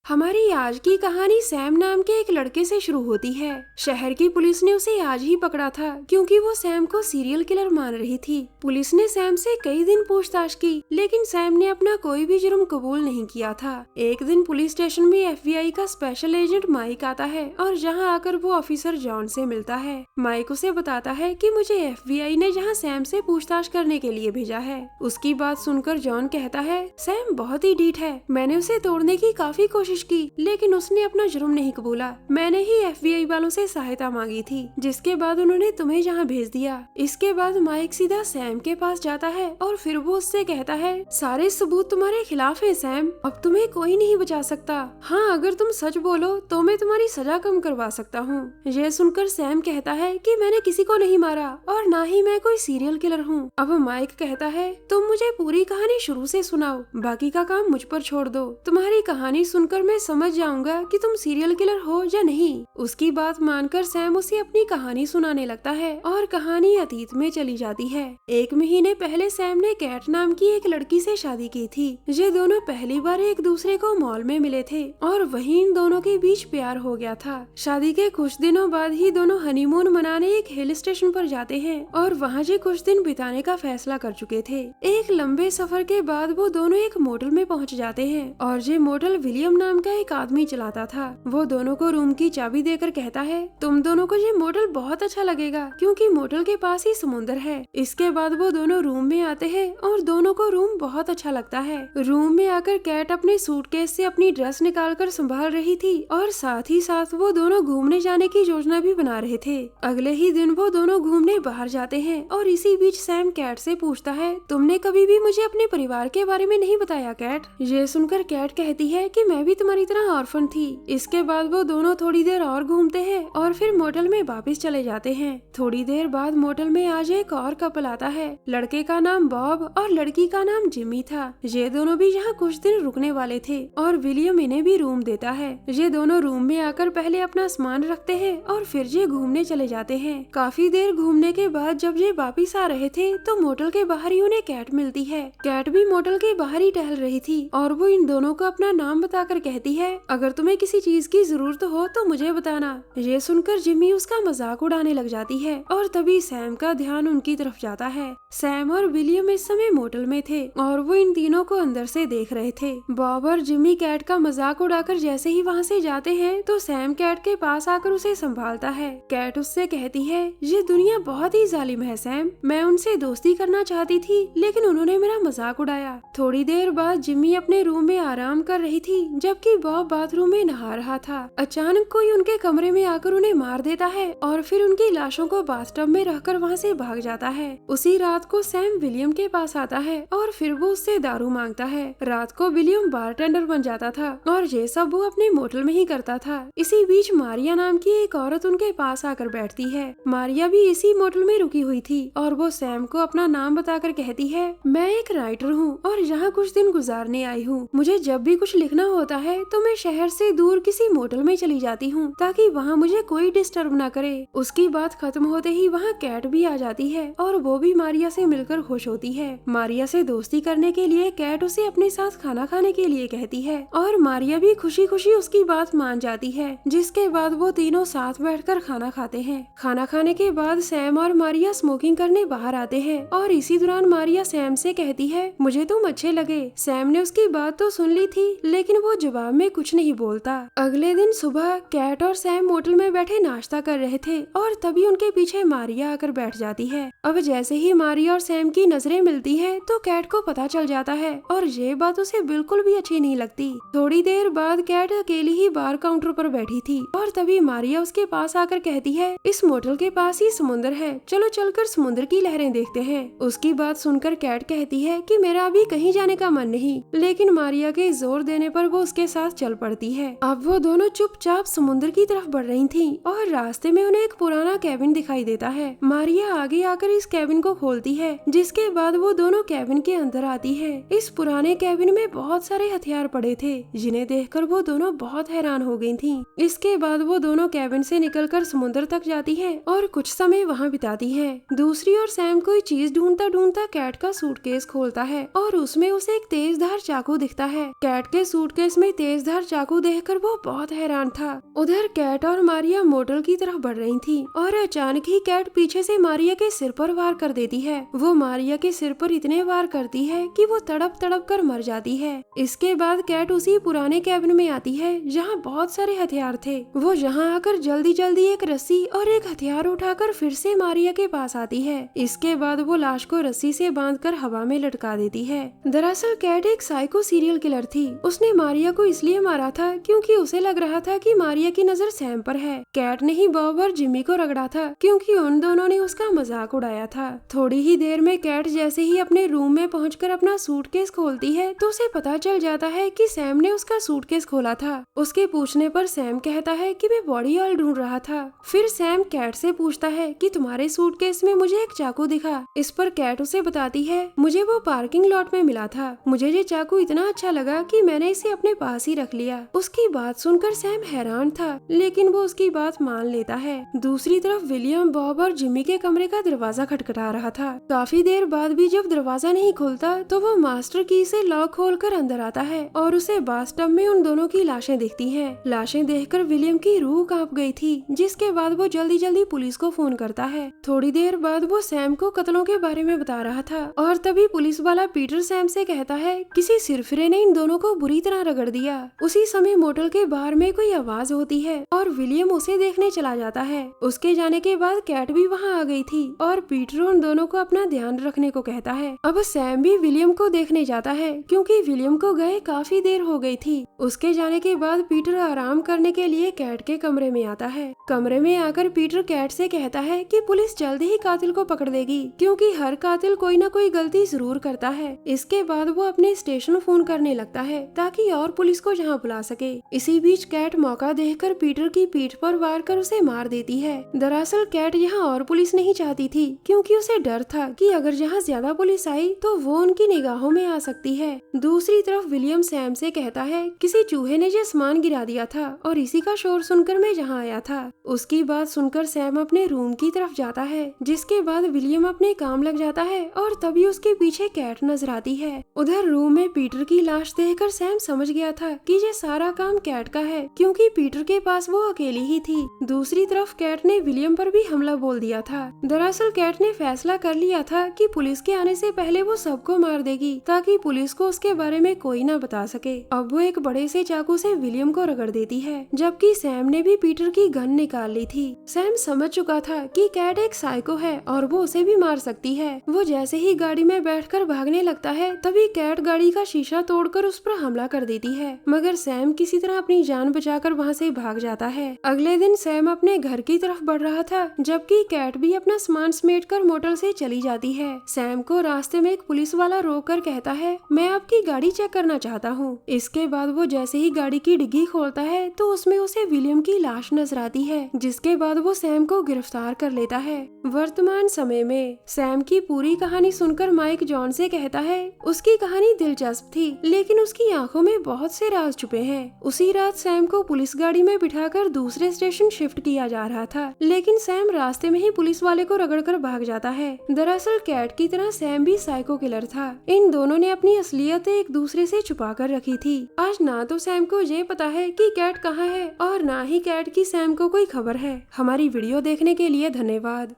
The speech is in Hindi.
हमारी आज की कहानी सैम नाम के एक लड़के से शुरू होती है। शहर की पुलिस ने उसे आज ही पकड़ा था क्योंकि वो सैम को सीरियल किलर मान रही थी। पुलिस ने सैम से कई दिन पूछताछ की, लेकिन सैम ने अपना कोई भी जुर्म कबूल नहीं किया था। एक दिन पुलिस स्टेशन में FBI का स्पेशल एजेंट माइक आता है और जहां आकर वो ऑफिसर जॉन से मिलता है। माइक उसे बताता है कि मुझे FBI ने जहां सैम से पूछताछ करने के लिए भेजा है। उसकी बात सुनकर जॉन कहता है, सैम बहुत ही ढीठ है। मैंने उसे तोड़ने की काफी कोशिश की, लेकिन उसने अपना जुर्म नहीं कबूला। मैंने ही FBI वालों से सहायता मांगी थी, जिसके बाद उन्होंने तुम्हें यहाँ भेज दिया। इसके बाद माइक सीधा सैम के पास जाता है और फिर वो उससे कहता है, सारे सबूत तुम्हारे खिलाफ है सैम, अब तुम्हें कोई नहीं बचा सकता। हाँ, अगर तुम सच बोलो तो मैं तुम्हारी सजा कम करवा सकता हूँ। यह सुनकर सैम कहता है कि मैंने किसी को नहीं मारा और ना ही मैं कोई सीरियल किलर हूँ। अब माइक कहता है, तुम मुझे पूरी कहानी शुरू से सुनाओ, बाकी का काम मुझ पर छोड़ दो। तुम्हारी कहानी सुनकर मैं समझ जाऊंगा कि तुम सीरियल किलर हो या नहीं। उसकी बात मानकर सैम उसे अपनी कहानी सुनाने लगता है और कहानी अतीत में चली जाती है। एक महीने पहले सैम ने कैट नाम की एक लड़की से शादी की थी। ये दोनों पहली बार एक दूसरे को मॉल में मिले थे और वहीं इन दोनों के बीच प्यार हो गया था। शादी के कुछ दिनों बाद ही दोनों हनीमून मनाने एक हिल स्टेशन पर जाते हैं और वहाँ जे कुछ दिन बिताने का फैसला कर चुके थे। एक लंबे सफर के बाद वो दोनों एक मोटल में पहुँच जाते हैं और ये मोटल विलियम नाम का एक आदमी चलाता था। वो दोनों को रूम की चाबी देकर कहता है, तुम दोनों को ये मोटल बहुत अच्छा लगेगा क्योंकि मोटल के पास ही समुद्र है। इसके बाद वो दोनों रूम में आते हैं और दोनों को रूम बहुत अच्छा लगता है। रूम में आकर कैट अपने सूटकेस से अपनी ड्रेस निकालकर संभाल रही थी और साथ ही साथ वो दोनों घूमने जाने की योजना भी बना रहे थे। अगले ही दिन वो दोनों घूमने बाहर जाते हैं और इसी बीच सैम कैट से पूछता है, तुमने कभी भी मुझे अपने परिवार के बारे में नहीं बताया कैट। ये सुनकर कैट कहती है कि मैं भी तुम्हारी तरह ऑर्फन थी। इसके बाद वो दोनों थोड़ी देर और घूमते हैं और फिर मोटल में वापस चले जाते हैं। थोड़ी देर बाद मोटल में आज एक और कपल आता है। लड़के का नाम बॉब और लड़की का नाम जिमी था। ये दोनों भी यहाँ कुछ दिन रुकने वाले थे और विलियम इन्हें भी रूम देता है। ये दोनों रूम में आकर पहले अपना सामान रखते हैं और फिर ये घूमने चले जाते हैं। काफी देर घूमने के बाद जब ये वापिस आ रहे थे तो मोटल के बाहर ही उन्हें कैट मिलती है। कैट भी मोटल के बाहर ही टहल रही थी और वो इन दोनों को अपना नाम बताकर कहती है, अगर तुम्हें किसी चीज की जरूरत हो तो मुझे बताना। ये सुनकर जिमी उसका मजाक उड़ाने लग जाती है और तभी सैम का ध्यान उनकी तरफ जाता है। सैम और विलियम इस समय मोटल में थे और वो इन तीनों को अंदर से देख रहे थे। बॉब और जिमी कैट का मजाक उड़ाकर जैसे ही वहाँ से जाते हैं तो सैम कैट के पास आकर उसे संभालता है। कैट उससे कहती है, ये दुनिया बहुत ही जालिम है सैम, मैं उनसे दोस्ती करना चाहती थी लेकिन उन्होंने मेरा मजाक उड़ाया। थोड़ी देर बाद जिमी अपने रूम में आराम कर रही थी जबकि बॉब बाथरूम में नहा रहा था। अचानक कोई उनके कमरे में आकर उन्हें मार देता है और फिर उनकी लाशों को बाथटब में रखकर वहाँ से भाग जाता है। उसी रात को सैम विलियम के पास आता है और फिर वो उससे दारू मांगता है। रात को विलियम बारटेंडर बन जाता था और ये सब वो अपने मोटल में ही करता था। इसी बीच मारिया नाम की एक औरत उनके पास आकर बैठती है। मारिया भी इसी मोटल में रुकी हुई थी और वो सैम को अपना नाम बताकर कहती है, मैं एक राइटर हूँ और यहाँ कुछ दिन गुजारने आई हूँ। मुझे जब भी कुछ लिखना होता है तो मैं शहर से दूर किसी मोटल में चली जाती हूँ ताकि वहाँ मुझे कोई डिस्टर्ब ना करे। उसकी बात खत्म होते ही वहाँ कैट भी आ जाती है और वो भी मारिया से मिलकर खुश होती है। मारिया से दोस्ती करने के लिए कैट उसे अपने साथ खाना खाने के लिए कहती है और मारिया भी खुशी खुशी उसकी बात मान जाती है। जिसके बाद वो तीनों साथ बैठकर खाना खाते हैं। खाना खाने के बाद सैम और मारिया स्मोकिंग करने बाहर आते हैं और इसी दौरान मारिया सैम से कहती है, मुझे तुम अच्छे लगे। सैम ने उसकी बात तो सुन ली थी लेकिन वो जवाब में कुछ नहीं बोलता। अगले दिन सुबह कैट और सैम मोटल में बैठे नाश्ता कर रहे थे और तभी उनके पीछे मारिया आकर बैठ जाती है। अब जैसे ही मारिया और सैम की नजरें मिलती हैं तो कैट को पता चल जाता है और ये बात उसे बिल्कुल भी अच्छी नहीं लगती। थोड़ी देर बाद कैट अकेली ही बार काउंटर पर बैठी थी और तभी मारिया उसके पास आकर कहती है, इस मोटल के पास ही समुद्र है, चलो चलकर समुद्र की लहरें देखते हैं। उसकी बात सुनकर कैट कहती है कि मेरा अभी कहीं जाने का मन नहीं, लेकिन मारिया के जोर देने पर वो उसके साथ चल पड़ती है। अब वो दोनों चुपचाप समुद्र की तरफ बढ़ रही थी और रास्ते में उन्हें एक पुराना कैबिन दिखाई देता है। मारिया आगे आकर इस कैबिन को खोलती है, जिसके बाद वो दोनों कैबिन के अंदर आती है। इस पुराने कैबिन में बहुत सारे हथियार पड़े थे जिन्हें देखकर वो दोनों बहुत हैरान हो गई थी। इसके बाद वो दोनों कैबिन से निकलकर समुद्र तक जाती है और कुछ समय वहाँ बिताती है। दूसरी ओर सैम कोई चीज ढूंढता ढूंढता कैट का सूटकेस खोलता है और उसमें उसे एक तेजधार चाकू दिखता है। कैट के सूटकेस में तेजधार चाकू देखकर वो बहुत हैरान था। उधर कैट और मारिया मोटल की तरफ बढ़ रही थी और अचानक ही कैट पीछे से मारिया के सिर पर वार कर देती है। वो मारिया के सिर पर इतने वार करती है कि वो तड़प तड़प कर मर जाती है। इसके बाद कैट उसी पुराने कैबिन में आती है जहाँ बहुत सारे हथियार थे। वो यहाँ आकर जल्दी जल्दी एक रस्सी और एक हथियार उठाकर फिर से मारिया के पास आती है। इसके बाद वो लाश को रस्सी से बांधकर हवा में लटका देती है। दरअसल कैट एक साइको सीरियल किलर थी। उसने मारिया को इसलिए मारा था क्योंकि उसे लग रहा था कि मारिया की नजर सैम पर है। कैट ने ही बॉब और जिमी को रगड़ा था क्योंकि उन दोनों ने उसका मजाक उड़ाया था। थोड़ी ही देर में कैट जैसे ही अपने रूम में पहुंचकर अपना सूटकेस खोलती है तो उसे पता चल जाता है कि सैम ने उसका सूटकेस खोला था। उसके पूछने पर सैम कहता है कि मैं बॉडी ऑयल ढूंढ रहा था। फिर सैम कैट से पूछता है कि तुम्हारे सूटकेस में मुझे एक चाकू दिखा। इस पर कैट उसे बताती है मुझे वो पार्किंग लॉट में मिला था। मुझे ये चाकू इतना अच्छा लगा कि मैंने इसे अपने पास ही रख लिया। उसकी बात सुनकर सैम हैरान था लेकिन वो उसकी बात मान लेता है। दूसरी तरफ विलियम बॉब और जिमी के कमरे का दरवाजा खटखटा रहा था। काफी देर बाद भी जब दरवाजा नहीं खुलता तो वो मास्टर की से लॉक खोलकर अंदर आता है और उसे बाथटब में उन दोनों की लाशें दिखती हैं। लाशें देखकर विलियम की रूह कांप गई थी, जिसके बाद वो जल्दी जल्दी पुलिस को फोन करता है। थोड़ी देर बाद वो सैम को कत्लों के बारे में बता रहा था और तभी पुलिस वाला पीटर सैम से कहता है किसी सिरफिरे ने इन दोनों को बुरी तरह रगड़ दिया। उसी समय मोटल के बाहर में कोई आवाज होती है और विलियम उसे देखने चला जाता है। उसके जाने के बाद कैट भी वहाँ आ गई थी और पीटर उन दोनों को अपना ध्यान रखने को कहता है। अब सैम भी विलियम को देखने जाता है क्योंकि विलियम को गए काफी देर हो गई थी। उसके जाने के बाद पीटर आराम करने के लिए कैट के कमरे में आता है। कमरे में आकर पीटर कैट से कहता है कि पुलिस जल्दी ही कातिल को पकड़ लेगी क्योंकि हर कातिल कोई ना कोई गलती जरूर करता है। इसके बाद वो अपने स्टेशन फोन करने लगता है ताकि और पुलिस को यहाँ बुला सके। इसी बीच कैट मौका देखकर पीटर की पीठ पर वार कर उसे मार देती है। दरअसल कैट यहाँ और पुलिस नहीं चाहती थी क्योंकि उसे डर था कि अगर यहाँ ज्यादा पुलिस आई तो वो उनकी निगाहों में आ सकती है। दूसरी तरफ विलियम सैम से कहता है किसी चूहे ने ये सामान गिरा दिया था और इसी का शोर सुनकर मैं यहाँ आया था। उसकी बात सुनकर सैम अपने रूम की तरफ जाता है, जिसके बाद विलियम अपने काम लग जाता है और तभी उसके पीछे कैट नजर आती है। उधर रूम में पीटर की लाश देखकर सैम समझ गया था कि ये सारा काम कैट का है क्योंकि पीटर के पास वो अकेली ही थी। दूसरी तरफ कैट ने विलियम पर भी हमला बोल दिया था। दरअसल कैट ने फैसला कर लिया था कि पुलिस के आने से पहले वो सबको मार देगी ताकि पुलिस को उसके बारे में कोई ना बता सके। अब वो एक बड़े से चाकू से विलियम को रगड़ देती है, जबकि सैम ने भी पीटर की गन निकाल ली थी। सैम समझ चुका था कि कैट एक साइको है और वो उसे भी मार सकती है। वो जैसे ही गाड़ी में बैठकर भागने लगता है तभी कैट गाड़ी का शीशा तोड़कर उस पर हमला कर देती है, मगर सैम किसी तरह अपनी जान बचाकर वहाँ से भाग जाता है। अगले दिन सैम अपने घर की तरफ बढ़ रहा था, जबकि कैट भी अपना सामान समेटकर मोटर से चली जाती है। सैम को रास्ते में एक पुलिस वाला रोककर कहता है मैं आपकी गाड़ी चेक करना चाहता हूँ। इसके बाद वो जैसे ही गाड़ी की डिग्गी खोलता है तो उसमें उसे विलियम की लाश नजर आती है, जिसके बाद वो सैम को गिरफ्तार कर लेता है। वर्तमान समय में सैम की पूरी कहानी सुनकर माइक जॉन से कहता है उसकी कहानी दिलचस्प थी लेकिन उसकी आंखों में बहुत से राज छुपे हैं। उसी रात सैम को पुलिस गाड़ी में बिठाकर दूसरे स्टेशन शिफ्ट किया जा रहा था, लेकिन सैम रास्ते में ही पुलिस वाले को रगड़कर भाग जाता है। दरअसल कैट की तरह सैम भी साइको किलर था। इन दोनों ने अपनी असलियत एक दूसरे से छुपा कर रखी थी। आज ना तो सैम को ये पता है कि कैट कहाँ है और ना ही कैट की सैम को कोई खबर है। हमारी वीडियो देखने के लिए धन्यवाद।